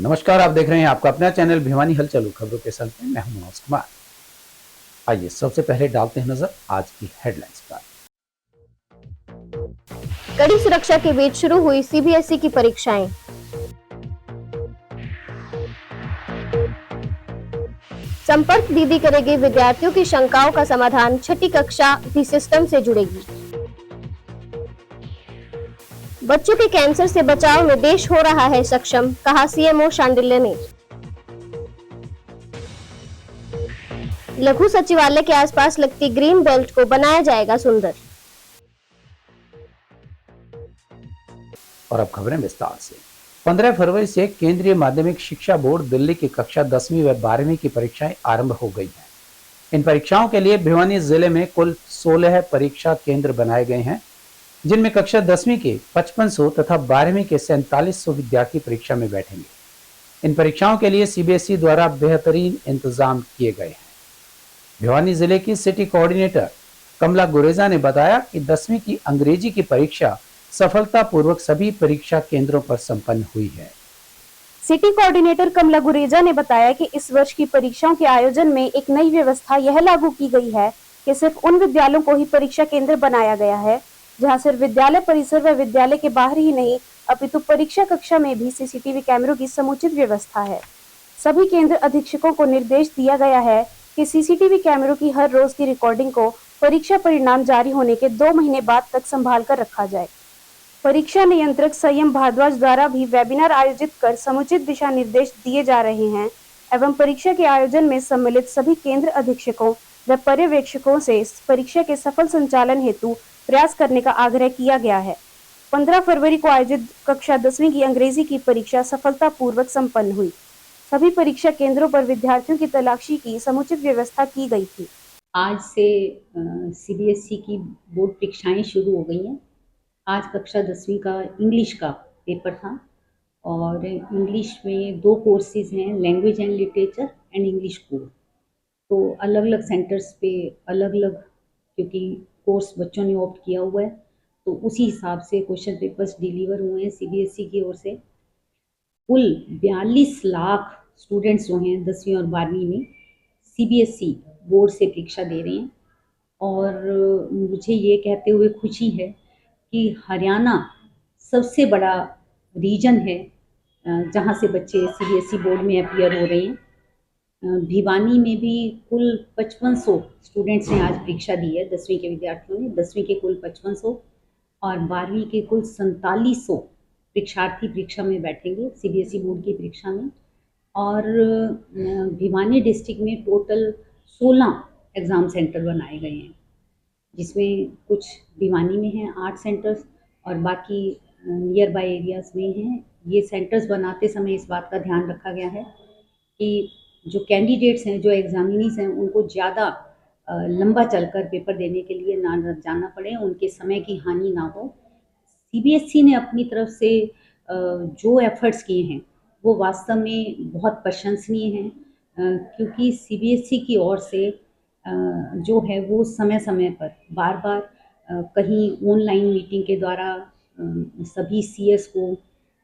नमस्कार, आप देख रहे हैं आपका अपना चैनल भिवानी हलचल खबरों के साथ में मैं हूं मनोज कुमार। आइए सबसे पहले डालते हैं नजर आज की हेडलाइंस पर। कड़ी सुरक्षा के बीच शुरू हुई सीबीएसई की परीक्षाएं। संपर्क दीदी करेगी विद्यार्थियों की शंकाओं का समाधान। छठी कक्षा भी सिस्टम से जुड़ेगी। बच्चों के कैंसर से बचाव में देश हो रहा है सक्षम, कहा सीएमओ शांडिल्य ने। लघु सचिवालय के आसपास लगती ग्रीन बेल्ट को बनाया जाएगा सुंदर। और अब खबरें विस्तार से। 15 फरवरी से केंद्रीय माध्यमिक शिक्षा बोर्ड दिल्ली की कक्षा 10वीं व 12वीं की परीक्षाएं आरंभ हो गई हैं। इन परीक्षाओं के लिए भिवानी जिले में कुल 16 परीक्षा केंद्र बनाए गए हैं, जिनमें कक्षा 10वीं के 5500 तथा 12वीं के 4700 विद्यार्थी परीक्षा में बैठेंगे। इन परीक्षाओं के लिए सीबीएसई द्वारा बेहतरीन इंतजाम किए गए हैं। भिवानी जिले की सिटी कोऑर्डिनेटर कमला गुरेजा ने बताया कि 10वीं की अंग्रेजी की परीक्षा सफलतापूर्वक सभी परीक्षा केंद्रों पर संपन्न हुई है। सिटी कोऑर्डिनेटर कमला गुरेजा ने बताया कि इस वर्ष की परीक्षाओं के आयोजन में एक नई व्यवस्था यह लागू की गई है कि सिर्फ उन विद्यालयों को ही परीक्षा केंद्र बनाया गया है जहां सिर्फ विद्यालय परिसर व विद्यालय के बाहर ही नहीं अपितु परीक्षा कक्षा में भी सीसीटीवी कैमरों की समुचित व्यवस्था है। सभी केंद्र अधीक्षकों को निर्देश दिया गया है कि सीसीटीवी कैमरों की हर रोज की रिकॉर्डिंग को परीक्षा परिणाम जारी होने के 2 महीने बाद तक संभाल कर रखा जाए। परीक्षा नियंत्रक संयम भारद्वाज द्वारा भी वेबिनार आयोजित कर समुचित दिशा निर्देश दिए जा रहे हैं एवं परीक्षा के आयोजन में सम्मिलित सभी केंद्र अधीक्षकों व पर्यवेक्षकों से परीक्षा के सफल संचालन हेतु प्रयास करने का आग्रह किया गया है। 15 फरवरी को आयोजित कक्षा 10वीं की अंग्रेजी की परीक्षा सफलतापूर्वक संपन्न हुई। सभी परीक्षा केंद्रों पर विद्यार्थियों की तलाशी की समुचित व्यवस्था की गई थी। आज से सीबीएसई की बोर्ड परीक्षाएं शुरू हो गई हैं। आज कक्षा 10वीं का इंग्लिश का पेपर था और इंग्लिश में 2 कोर्सेज हैं, language and literature and English core. तो अलग अलग सेंटर्स पे अलग अलग, क्योंकि कोर्स बच्चों ने ऑप्ट किया हुआ है तो उसी हिसाब से क्वेश्चन पेपर्स डिलीवर हुए हैं सीबीएसई की ओर से। कुल 42 लाख स्टूडेंट्स जो हैं 10वीं और 12वीं में सीबीएसई बोर्ड से परीक्षा दे रहे हैं। और मुझे ये कहते हुए खुशी है कि हरियाणा सबसे बड़ा रीजन है जहाँ से बच्चे सीबीएसई बोर्ड में अपीयर हो रहे हैं। भिवानी में भी कुल 5500 स्टूडेंट्स ने आज परीक्षा दी है। 10वीं के विद्यार्थियों ने 10वीं के कुल 5500 और 12वीं के कुल 4700 परीक्षार्थी परीक्षा में बैठेंगे सीबीएसई बोर्ड की परीक्षा में। और भिवानी डिस्ट्रिक्ट में टोटल 16 एग्ज़ाम सेंटर बनाए गए हैं, जिसमें कुछ भिवानी में हैं 8 सेंटर्स और बाकी नियर बाय एरियाज़ में हैं। ये सेंटर्स बनाते समय इस बात का ध्यान रखा गया है कि जो कैंडिडेट्स हैं, जो एग्जामिनीज हैं, उनको ज़्यादा लंबा चलकर पेपर देने के लिए ना जाना पड़े, उनके समय की हानि ना हो। सीबीएसई ने अपनी तरफ से जो एफर्ट्स किए हैं वो वास्तव में बहुत प्रशंसनीय हैं, क्योंकि सीबीएसई की ओर से जो है वो समय समय पर बार बार कहीं ऑनलाइन मीटिंग के द्वारा सभी सीएस को,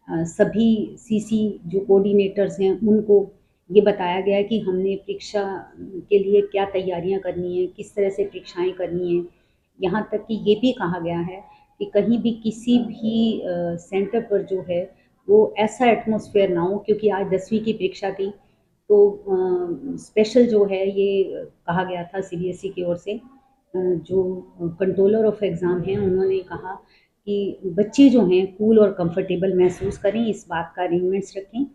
सभी सीसी जो कोऑर्डिनेटर्स हैं उनको ये बताया गया है कि हमने परीक्षा के लिए क्या तैयारियां करनी है, किस तरह से परीक्षाएं करनी है। यहाँ तक कि ये भी कहा गया है कि कहीं भी किसी भी सेंटर पर जो है वो ऐसा एटमॉस्फेयर ना हो, क्योंकि आज 10वीं की परीक्षा थी तो स्पेशल जो है ये कहा गया था सीबीएसई की ओर से। जो कंट्रोलर ऑफ एग्ज़ाम हैं उन्होंने कहा कि बच्चे जो हैं कूल और कंफर्टेबल महसूस करें, इस बात का अरेंजमेंट्स रखें।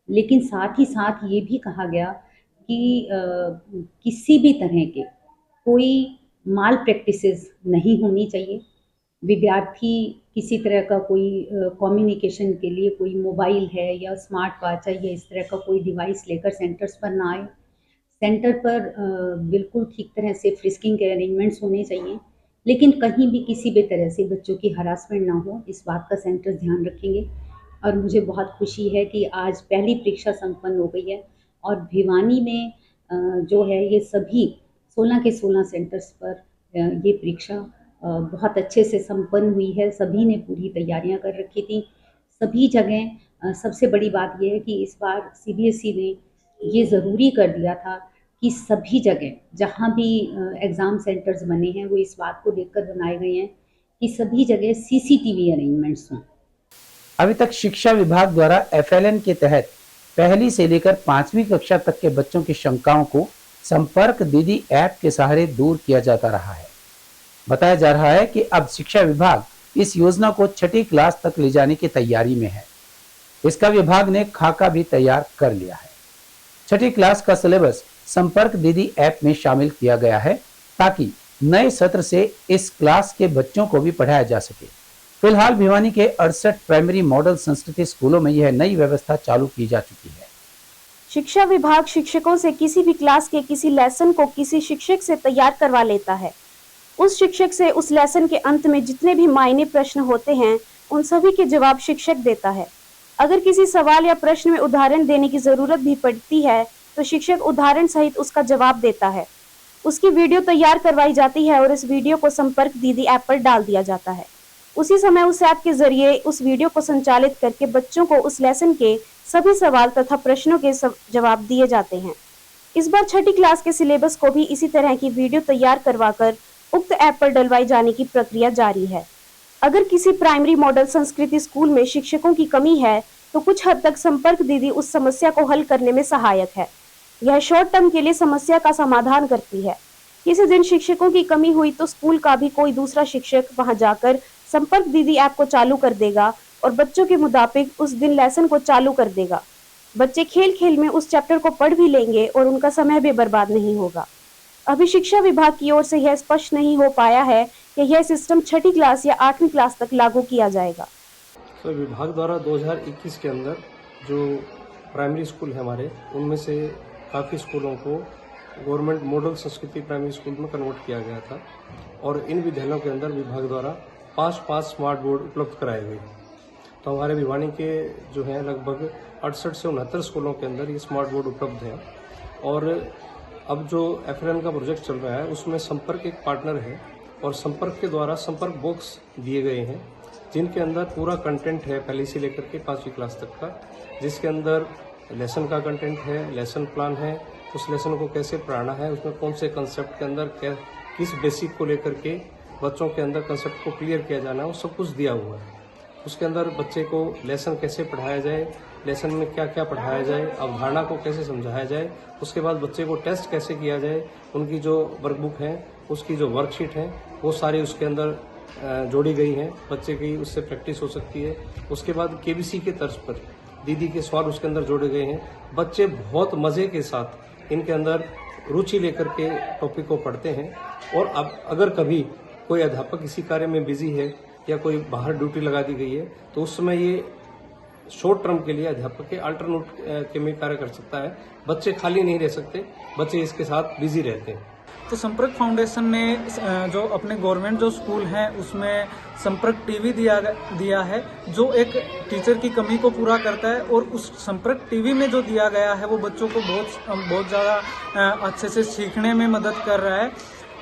लेकिन साथ ही साथ ये भी कहा गया कि किसी भी तरह के कोई माल प्रैक्टिसेस नहीं होनी चाहिए। विद्यार्थी किसी तरह का कोई कम्युनिकेशन के लिए कोई मोबाइल है या स्मार्ट वॉच है या इस तरह का कोई डिवाइस लेकर सेंटर्स पर ना आए। सेंटर पर बिल्कुल ठीक तरह से फ्रिस्किंग के अरेंजमेंट्स होने चाहिए, लेकिन कहीं भी किसी भी तरह से बच्चों की हरासमेंट ना हो, इस बात का सेंटर्स ध्यान रखेंगे। और मुझे बहुत खुशी है कि आज पहली परीक्षा संपन्न हो गई है और भिवानी में जो है ये सभी 16 के 16 सेंटर्स पर ये परीक्षा बहुत अच्छे से संपन्न हुई है। सभी ने पूरी तैयारियां कर रखी थी। सभी जगह सबसे बड़ी बात ये है कि इस बार सीबीएसई ने ये ज़रूरी कर दिया था कि सभी जगह जहाँ भी एग्ज़ाम सेंटर्स बने हैं वो इस बात को देखकर बनाए गए हैं कि सभी जगह सीसीटीवी अरेंजमेंट्स हों। अभी तक शिक्षा विभाग द्वारा एफएलएन के तहत पहली से लेकर 5वीं कक्षा तक के बच्चों की शंकाओं को संपर्क दीदी ऐप के सहारे दूर किया जाता रहा है। बताया जा रहा है कि अब शिक्षा विभाग इस योजना को 6ठी क्लास तक ले जाने की तैयारी में है। इसका विभाग ने खाका भी तैयार कर लिया है। 6ठी क्लास का सिलेबस संपर्क दीदी ऐप में शामिल किया गया है ताकि नए सत्र से इस क्लास के बच्चों को भी पढ़ाया जा सके। फिलहाल भिवानी के 68 प्राइमरी मॉडल संस्कृति स्कूलों में यह नई व्यवस्था चालू की जा चुकी है। शिक्षा विभाग शिक्षकों से किसी भी क्लास के किसी लेसन को किसी शिक्षक से तैयार करवा लेता है। उस शिक्षक से उस लेसन के अंत में जितने भी मायने प्रश्न होते हैं उन सभी के जवाब शिक्षक देता है। अगर किसी सवाल या प्रश्न में उदाहरण देने की जरूरत भी पड़ती है तो शिक्षक उदाहरण सहित उसका जवाब देता है। उसकी वीडियो तैयार करवाई जाती है और इस वीडियो को संपर्क दीदी ऐप पर डाल दिया जाता है। उसी समय उस ऐप के जरिए उस वीडियो को संचालित करके बच्चों को उस लेसन के सभी सवाल तथा प्रश्नों के जवाब दिए जाते हैं। इस बार 6ठी क्लास के सिलेबस को भी इसी तरह की वीडियो तैयार करवाकर उक्त ऐप पर डलवाई जाने की प्रक्रिया जारी है। अगर किसी प्राइमरी मॉडल संस्कृति स्कूल में शिक्षकों की कमी है तो कुछ हद तक संपर्क दीदी उस समस्या को हल करने में सहायक है। यह शॉर्ट टर्म के लिए समस्या का समाधान करती है। किसी दिन शिक्षकों की कमी हुई तो स्कूल का भी कोई दूसरा शिक्षक वहां जाकर संपर्क दीदी ऐप को चालू कर देगा और बच्चों के मुताबिक उस दिन लेसन को चालू कर देगा। बच्चे खेल खेल में उस चैप्टर को पढ़ भी लेंगे और उनका समय भी बर्बाद नहीं होगा। अभी शिक्षा विभाग की ओर से यह स्पष्ट नहीं हो पाया है कि यह सिस्टम 6ठी क्लास या 8वीं क्लास तक लागू किया जाएगा। तो विभाग द्वारा 2021 के अंदर जो प्राइमरी स्कूल है हमारे, उनमें से काफ़ी स्कूलों को गवर्नमेंट मॉडल संस्कृति प्राइमरी स्कूल में कन्वर्ट किया गया था और इन विद्यालयों के अंदर विभाग द्वारा 5 स्मार्ट बोर्ड उपलब्ध कराए गए। तो हमारे भिवानी के जो हैं लगभग 68 से 69 स्कूलों के अंदर ये स्मार्ट बोर्ड उपलब्ध हैं। और अब जो एफएलएन का प्रोजेक्ट चल रहा है उसमें संपर्क एक पार्टनर है और संपर्क के द्वारा संपर्क बॉक्स दिए गए हैं जिनके अंदर पूरा कंटेंट है पहली से लेकर के 5वीं क्लास तक का, जिसके अंदर लेसन का कंटेंट है, लेसन प्लान है, उस लेसन को कैसे पढ़ाना है, उसमें कौन से कंसेप्ट के अंदर किस बेसिक को लेकर के बच्चों के अंदर कंसेप्ट को क्लियर किया जाना है, वो सब कुछ दिया हुआ है। उसके अंदर बच्चे को लेसन कैसे पढ़ाया जाए, लेसन में क्या क्या पढ़ाया जाए, अवधारणा को कैसे समझाया जाए, उसके बाद बच्चे को टेस्ट कैसे किया जाए, उनकी जो वर्कबुक है उसकी जो वर्कशीट है वो सारी उसके अंदर जोड़ी गई हैं, बच्चे की उससे प्रैक्टिस हो सकती है। उसके बाद केबीसी के तर्ज पर दीदी के सवाल उसके अंदर जोड़े गए हैं। बच्चे बहुत मज़े के साथ इनके अंदर रुचि लेकर के टॉपिक को पढ़ते हैं। और अब अगर कभी कोई अध्यापक किसी कार्य में बिजी है या कोई बाहर ड्यूटी लगा दी गई है तो उस समय ये शॉर्ट टर्म के लिए अध्यापक के अल्टरनेट के में कार्य कर सकता है। बच्चे खाली नहीं रह सकते, बच्चे इसके साथ बिजी रहते हैं। तो संपर्क फाउंडेशन ने जो अपने गवर्नमेंट जो स्कूल हैं उसमें संपर्क टीवी दिया है जो एक टीचर की कमी को पूरा करता है। और उस संपर्क टीवी में जो दिया गया है वो बच्चों को बहुत ज़्यादा अच्छे से सीखने में मदद कर रहा है।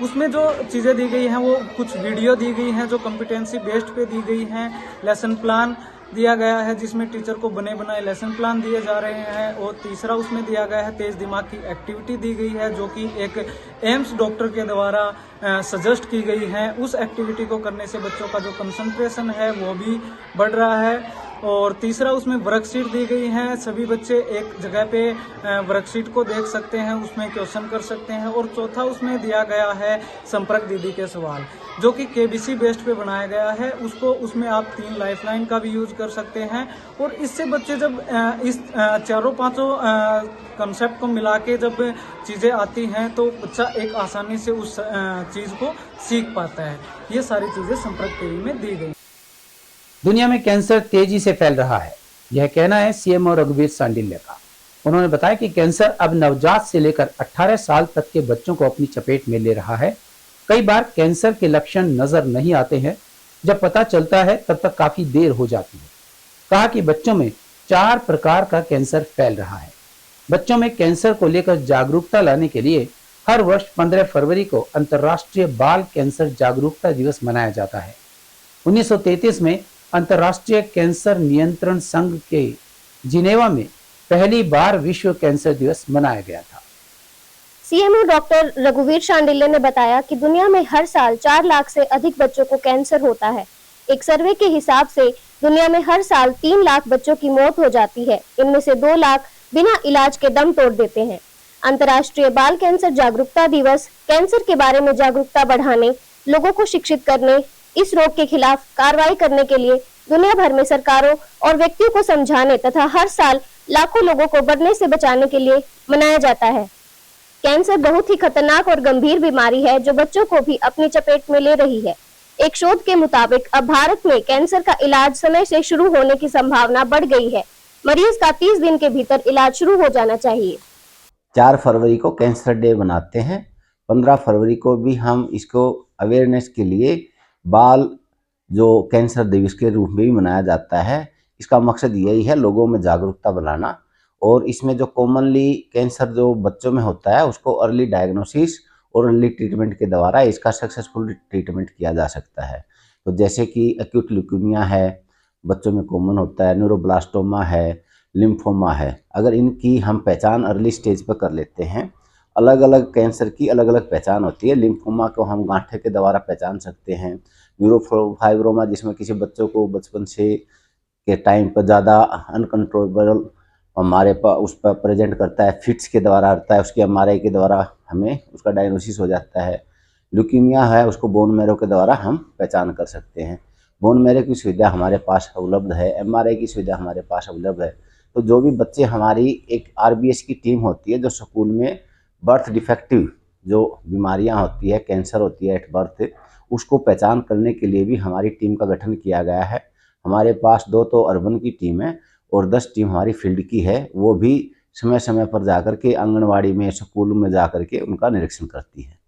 उसमें जो चीज़ें दी गई हैं वो कुछ वीडियो दी गई हैं जो कॉम्पिटेंसी बेस्ड पे दी गई हैं, लेसन प्लान दिया गया है जिसमें टीचर को बने बनाए लेसन प्लान दिए जा रहे हैं। और तीसरा उसमें दिया गया है तेज दिमाग की एक्टिविटी दी गई है जो कि एक एम्स डॉक्टर के द्वारा सजेस्ट की गई है। उस एक्टिविटी को करने से बच्चों का जो कंसंट्रेशन है वो भी बढ़ रहा है। और तीसरा उसमें वर्कशीट दी गई है, सभी बच्चे एक जगह पे वर्कशीट को देख सकते हैं, उसमें क्वेश्चन कर सकते हैं। और चौथा उसमें दिया गया है संपर्क दीदी के सवाल जो कि केबीसी बेस्ड पे बनाया गया है। उसमें आप 3 लाइफलाइन का भी यूज कर सकते हैं। और इससे बच्चे जब इस चारों पांचों कंसेप्ट को मिला के जब चीज़ें आती हैं तो बच्चा एक आसानी से उस चीज़ को सीख पाता है। ये सारी चीज़ें संपर्क टीवी में दी गई। दुनिया में कैंसर तेजी से फैल रहा है, यह कहना है सीएमओ रघुवीर सांडिल्य का। उन्होंने बताया कि कैंसर अब नवजात से लेकर 18 साल तक के बच्चों को अपनी चपेट में ले रहा है। कई बार कैंसर के लक्षण नजर नहीं आते हैं, जब पता चलता है तब तक काफी देर हो जाती है। कहा कि बच्चों में 4 प्रकार का कैंसर फैल रहा है। बच्चों में कैंसर को लेकर जागरूकता लाने के लिए हर वर्ष 15 फरवरी को अंतर्राष्ट्रीय बाल कैंसर जागरूकता दिवस मनाया जाता है। 1933 में अंतर्राष्ट्रीय कैंसर नियंत्रण संघ के जिनेवा में पहली बार विश्व कैंसर दिवस मनाया गया था। सीएमओ डॉक्टर रघुवीर शांडिल्य ने बताया कि दुनिया में हर साल 4 लाख से अधिक बच्चों को कैंसर होता है। एक सर्वे के हिसाब से दुनिया में हर साल 3 लाख बच्चों की मौत हो जाती है। इनमें से 2 लाख बिना इलाज के दम तोड़ देते हैं। अंतर्राष्ट्रीय बाल कैंसर जागरूकता दिवस कैंसर के बारे में जागरूकता बढ़ाने, लोगों को शिक्षित करने, इस रोग के खिलाफ कार्रवाई करने के लिए दुनिया भर में सरकारों और व्यक्तियों को समझाने तथा हर साल लाखों लोगों को बढ़ने से बचाने के लिए मनाया जाता है। कैंसर बहुत ही खतरनाक और गंभीर बीमारी है जो बच्चों को भी अपनी चपेट में ले रही है। एक शोध के मुताबिक अब भारत में कैंसर का इलाज समय से शुरू होने की संभावना बढ़ गई है। मरीज का 30 दिन के भीतर इलाज शुरू हो जाना चाहिए। 4 फरवरी को कैंसर डे बनाते हैं। 15 फरवरी को भी हम इसको अवेयरनेस के लिए बाल जो कैंसर दिवस के रूप में भी मनाया जाता है। इसका मकसद यही है लोगों में जागरूकता बनाना, और इसमें जो कॉमनली कैंसर जो बच्चों में होता है उसको अर्ली डायग्नोसिस और अर्ली ट्रीटमेंट के द्वारा इसका सक्सेसफुल ट्रीटमेंट किया जा सकता है। तो जैसे कि एक्यूट ल्यूकेमिया है, बच्चों में कॉमन होता है, न्यूरोब्लास्टोमा है, लिम्फोमा है। अगर इनकी हम पहचान अर्ली स्टेज पर कर लेते हैं, अलग अलग कैंसर की अलग अलग पहचान होती है। लिम्फोमा को हम गांठे के द्वारा पहचान सकते हैं। न्यूरोफाइब्रोमा जिसमें किसी बच्चों को बचपन से के टाइम पर ज़्यादा अनकंट्रोलेबल हमारे पास उस पर प्रेजेंट करता है, फिट्स के द्वारा आता है, उसकी एमआरआई के द्वारा हमें उसका डायग्नोसिस हो जाता है। ल्यूकीमिया है, उसको बोन मैरो के द्वारा हम पहचान कर सकते हैं। बोन मैरो की सुविधा हमारे पास उपलब्ध है, एमआरआई की सुविधा हमारे पास उपलब्ध है। तो जो भी बच्चे हमारी एक आरबीएस की टीम होती है जो स्कूल में बर्थ डिफेक्टिव जो बीमारियां होती है, कैंसर होती है एट बर्थ, उसको पहचान करने के लिए भी हमारी टीम का गठन किया गया है। हमारे पास 2 तो अर्बन की टीम है और 10 टीम हमारी फील्ड की है। वो भी समय समय पर जाकर के आंगनवाड़ी में, स्कूल में जाकर के उनका निरीक्षण करती है।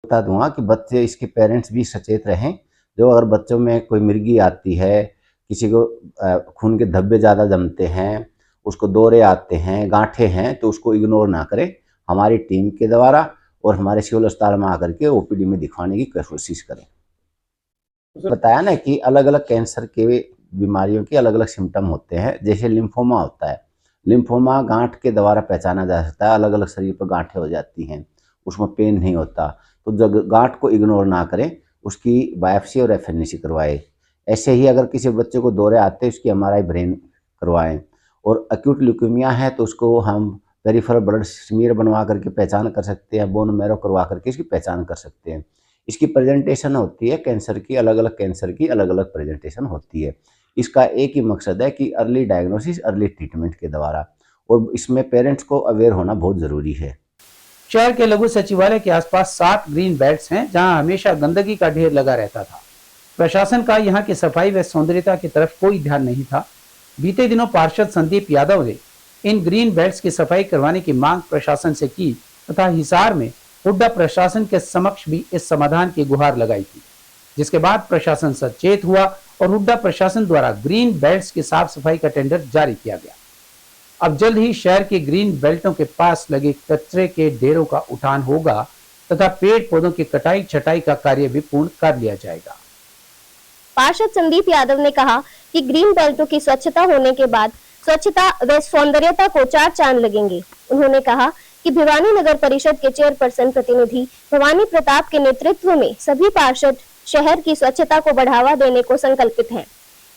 बता दूंगा कि बच्चे, इसके पेरेंट्स भी सचेत रहें। जो अगर बच्चों में कोई मिर्गी आती है, किसी को खून के धब्बे ज़्यादा जमते हैं, उसको दौरे आते हैं, गांठे हैं, तो उसको इग्नोर ना करें। हमारी टीम के द्वारा और हमारे सिविल अस्पताल में आकर के ओपीडी में दिखवाने की कोशिश करें। बताया ना कि अलग अलग कैंसर के बीमारियों के अलग अलग सिम्टम होते हैं। जैसे लिम्फोमा होता है, लिम्फोमा गांठ के द्वारा पहचाना जा सकता है। अलग अलग शरीर पर गांठें हो जाती हैं, उसमें पेन नहीं होता। तो जब गांठ को इग्नोर ना करें, उसकी बायोप्सी और एफएनसी करवाएं। ऐसे ही अगर किसी बच्चे को दौरे आते हैं, उसकी एमआरआई ब्रेन करवाएं। और एक्यूट ल्यूकेमिया है तो उसको हम पेरिफेरल ब्लड स्मीयर बनवा करके पहचान कर सकते हैं, बोन मैरो करवा करके इसकी पहचान कर सकते हैं। इसकी प्रेजेंटेशन होती है कैंसर की, अलग अलग कैंसर की अलग अलग प्रेजेंटेशन होती है। इसका एक ही मकसद है कि अर्ली डायग्नोसिस, अर्ली ट्रीटमेंट के द्वारा, और इसमें पेरेंट्स को अवेयर होना बहुत ज़रूरी है। शहर के लघु सचिवालय के आसपास 7 ग्रीन बेल्ट्स हैं जहां हमेशा गंदगी का ढेर लगा रहता था। प्रशासन का यहां की सफाई व सौंदर्यता की तरफ कोई ध्यान नहीं था। बीते दिनों पार्षद संदीप यादव ने इन ग्रीन बेल्ट्स की सफाई करवाने की मांग प्रशासन से की तथा हिसार में हुड्डा प्रशासन के समक्ष भी इस समाधान की गुहार लगाई थी, जिसके बाद प्रशासन सचेत हुआ और हुड्डा प्रशासन द्वारा ग्रीन बेल्ट्स की साफ सफाई का टेंडर जारी किया गया। अब जल्द ही शहर के ग्रीन बेल्टों के पास लगे कचरे के ढेरों का उठान होगा तथा पेड़ पौधों की कटाई छटाई का कार्य भी पूर्ण कर लिया जाएगा। पार्षद संदीप यादव ने कहा कि ग्रीन बेल्टों की स्वच्छता होने के बाद स्वच्छता व सौंदर्यता को 4 चांद लगेंगे। उन्होंने कहा कि भिवानी नगर परिषद के चेयरपर्सन प्रतिनिधि भवानी प्रताप के नेतृत्व में सभी पार्षद शहर की स्वच्छता को बढ़ावा देने को संकल्पित हैं।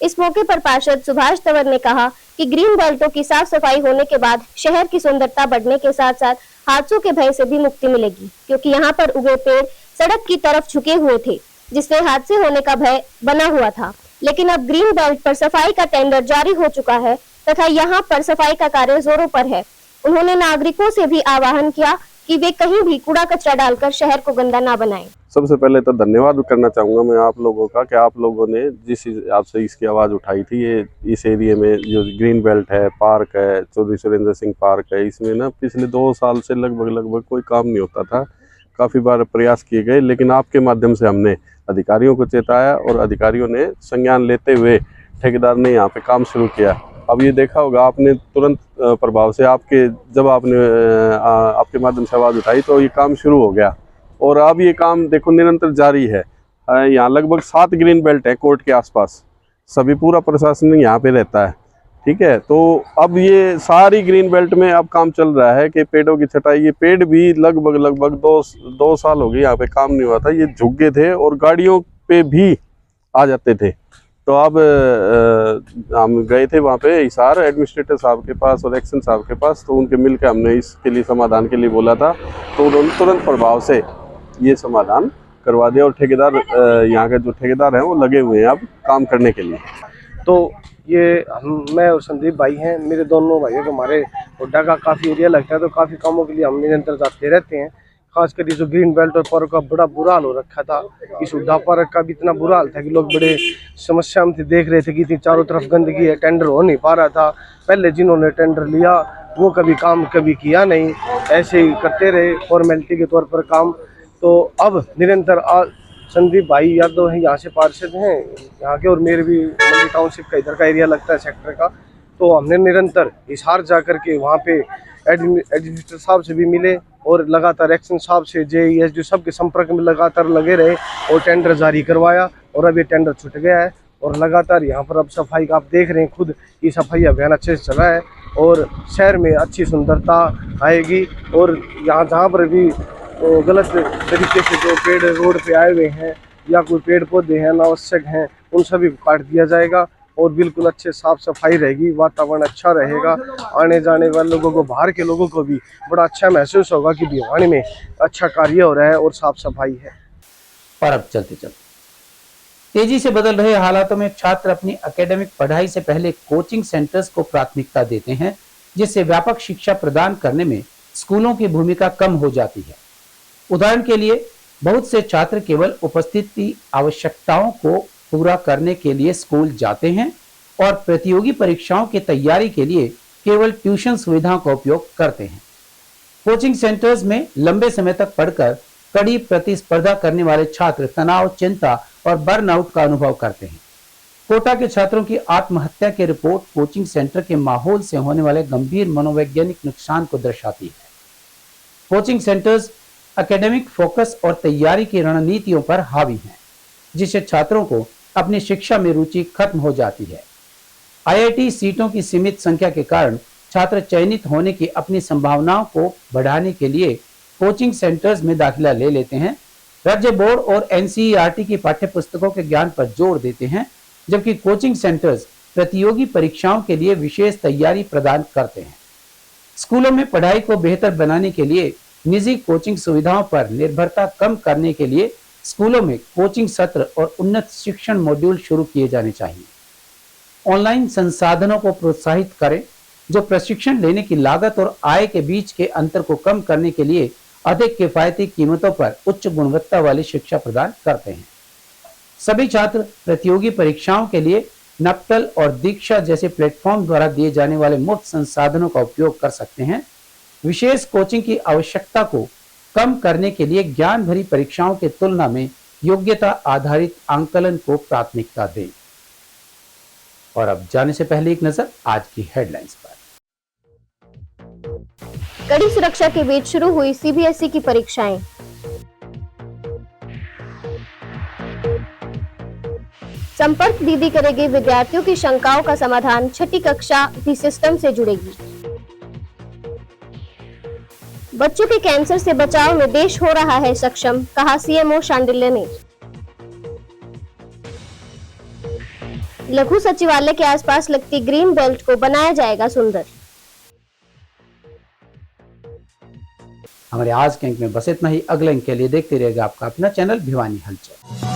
इस मौके पर पार्षद सुभाष तंवर ने कहा कि ग्रीन बेल्टों की साफ सफाई होने के बाद शहर की सुंदरता बढ़ने के साथ साथ हादसों के भय से भी मुक्ति मिलेगी, क्योंकि यहाँ पर उगे पेड़ सड़क की तरफ झुके हुए थे, जिससे हादसे होने का भय बना हुआ था। लेकिन अब ग्रीन बेल्ट पर सफाई का टेंडर जारी हो चुका है तथा यहाँ पर सफाई का कार्य जोरों पर है। उन्होंने नागरिकों से भी आह्वान किया कि वे कहीं भी कूड़ा कचरा डालकर शहर को गंदा ना बनाएं। सबसे पहले तो धन्यवाद करना चाहूँगा मैं आप लोगों का कि आप लोगों ने जिस हिसाब से इसकी आवाज़ उठाई थी। ये इस एरिया में जो ग्रीन बेल्ट है, पार्क है, चौधरी सुरेंद्र सिंह पार्क है, इसमें ना पिछले 2 साल से लगभग कोई काम नहीं होता था। काफ़ी बार प्रयास किए गए, लेकिन आपके माध्यम से हमने अधिकारियों को चेताया और अधिकारियों ने संज्ञान लेते हुए ठेकेदार ने यहाँ पे काम शुरू किया। अब ये देखा होगा आपने तुरंत प्रभाव से जब आपके माध्यम से आवाज़ उठाई तो ये काम शुरू हो गया और अब ये काम देखो निरंतर जारी है। यहाँ लगभग 7 ग्रीन बेल्ट है कोर्ट के आसपास, सभी पूरा प्रशासन यहाँ पे रहता है। ठीक है, तो अब ये सारी ग्रीन बेल्ट में अब काम चल रहा है कि पेड़ों की छटाई। ये पेड़ भी लगभग दो साल हो गए यहाँ पे काम नहीं हुआ था, ये झुक गए थे और गाड़ियों पे भी आ जाते थे। तो अब हम गए थे वहाँ पे हिसार एडमिनिस्ट्रेटर साहब के पास और एक्शन साहब के पास, तो उनके मिलकर हमने इसके लिए समाधान के लिए बोला था, तो उन्होंने तुरंत प्रभाव से ये समाधान करवा दिया। और ठेकेदार यहाँ के जो ठेकेदार हैं वो लगे हुए हैं अब काम करने के लिए। तो ये मैं और संदीप भाई हैं, मेरे दोनों भाइयों को हमारे हुड्डा का काफ़ी एरिया लगता है, तो काफ़ी कामों के लिए हम निरंतर जाते रहते हैं। खासकर ये जो ग्रीन बेल्ट और पार्क का बड़ा बुरा हाल हो रखा था, इस हुड्डा पार्क का भी इतना बुरा हाल था कि लोग बड़े समस्या में देख रहे थे कि इतनी चारों तरफ गंदगी है, टेंडर हो नहीं पा रहा था। पहले जिन्होंने टेंडर लिया वो कभी काम कभी किया नहीं, ऐसे ही करते रहे फॉर्मेलिटी के तौर पर काम। तो अब निरंतर संदीप भाई यादव हैं, यहाँ से पार्षद हैं यहाँ के, और मेरे भी मंडी टाउनशिप का इधर का एरिया लगता है सेक्टर का। तो हमने निरंतर हिसार जा करके वहाँ पे एडमिनिस्ट्रेटर साहब से भी मिले और लगातार एक्शन साहब से JESD सब के संपर्क में लगातार लगे रहे और टेंडर जारी करवाया, और अब ये टेंडर छूट गया है। और लगातार यहाँ पर अब सफाई का आप देख रहे हैं खुद, ये सफाई अभियान अच्छे से चला है और शहर में अच्छी सुंदरता आएगी। और यहाँ जहाँ पर भी गलत तरीके से जो पेड़ रोड पे आए हुए हैं या कोई पेड़ पौधे हैं अनावश्यक हैं, उन सभी को काट दिया जाएगा और बिल्कुल अच्छे साफ सफाई रहेगी, वातावरण अच्छा रहेगा। आने जाने वाले लोगों को, बाहर के लोगों को भी बड़ा अच्छा महसूस होगा कि भिवानी में अच्छा कार्य हो रहा है और साफ सफाई है। और अब चलते चलते तेजी से बदल रहे हालातों में छात्र अपनी एकेडमिक पढ़ाई से पहले कोचिंग सेंटर्स को प्राथमिकता देते हैं, जिससे व्यापक शिक्षा प्रदान करने में स्कूलों की भूमिका कम हो जाती है। उदाहरण के लिए बहुत से छात्र केवल उपस्थिति आवश्यकताओं को पूरा करने के लिए स्कूल जाते हैं और प्रतियोगी परीक्षाओं की तैयारी के लिए केवल ट्यूशन सुविधाओं का उपयोग करते हैं। कोचिंग सेंटर्स में लंबे समय तक पढ़कर कड़ी प्रतिस्पर्धा करने वाले छात्र तनाव, चिंता और बर्नआउट का अनुभव करते हैं। कोटा के छात्रों की आत्महत्या की रिपोर्ट कोचिंग सेंटर के माहौल से होने वाले गंभीर मनोवैज्ञानिक नुकसान को दर्शाती है। कोचिंग सेंटर्स एकेडमिक फोकस और तैयारी की रणनीतियों पर हावी हैं, जिससे छात्रों को अपनी शिक्षा में रुचि खत्म हो जाती है। IIT सीटों की सीमित संख्या के कारण छात्र चयनित होने की अपनी संभावनाओं को बढ़ाने के लिए कोचिंग सेंटर्स में दाखिला ले लेते हैं। राज्य बोर्ड और NCERT की पाठ्य पुस्तकों के ज्ञान पर जोर देते हैं, जबकि कोचिंग सेंटर्स प्रतियोगी परीक्षाओं के लिए विशेष तैयारी प्रदान करते हैं। स्कूलों में पढ़ाई को बेहतर बनाने के लिए निजी कोचिंग सुविधाओं पर निर्भरता कम करने के लिए स्कूलों में कोचिंग सत्र और उन्नत शिक्षण मॉड्यूल शुरू किए जाने चाहिए। ऑनलाइन संसाधनों को प्रोत्साहित करें, जो प्रशिक्षण लेने की लागत और आय के बीच के अंतर को कम करने के लिए अधिक किफायती कीमतों पर उच्च गुणवत्ता वाली शिक्षा प्रदान करते हैं। सभी छात्र प्रतियोगी परीक्षाओं के लिए नप्टल और दीक्षा जैसे प्लेटफॉर्म द्वारा दिए जाने वाले मुफ्त संसाधनों का उपयोग कर सकते हैं। विशेष कोचिंग की आवश्यकता को कम करने के लिए ज्ञान भरी परीक्षाओं की तुलना में योग्यता आधारित आंकलन को प्राथमिकता दें। और अब जाने से पहले एक नजर आज की हेडलाइंस पर। कड़ी सुरक्षा के बीच शुरू हुई CBSE की परीक्षाएं। संपर्क दीदी करेगी विद्यार्थियों की शंकाओं का समाधान। छठी कक्षा भी सिस्टम से जुड़ेगी। बच्चों के कैंसर से बचाव में देश हो रहा है सक्षम, कहा CMO शांडिल्य ने। लघु सचिवालय के आसपास लगती ग्रीन बेल्ट को बनाया जाएगा सुंदर। हमारे आज के अंक में बस इतना ही। अगले अंक के लिए देखते रहिएगा आपका अपना चैनल भिवानी हलचल।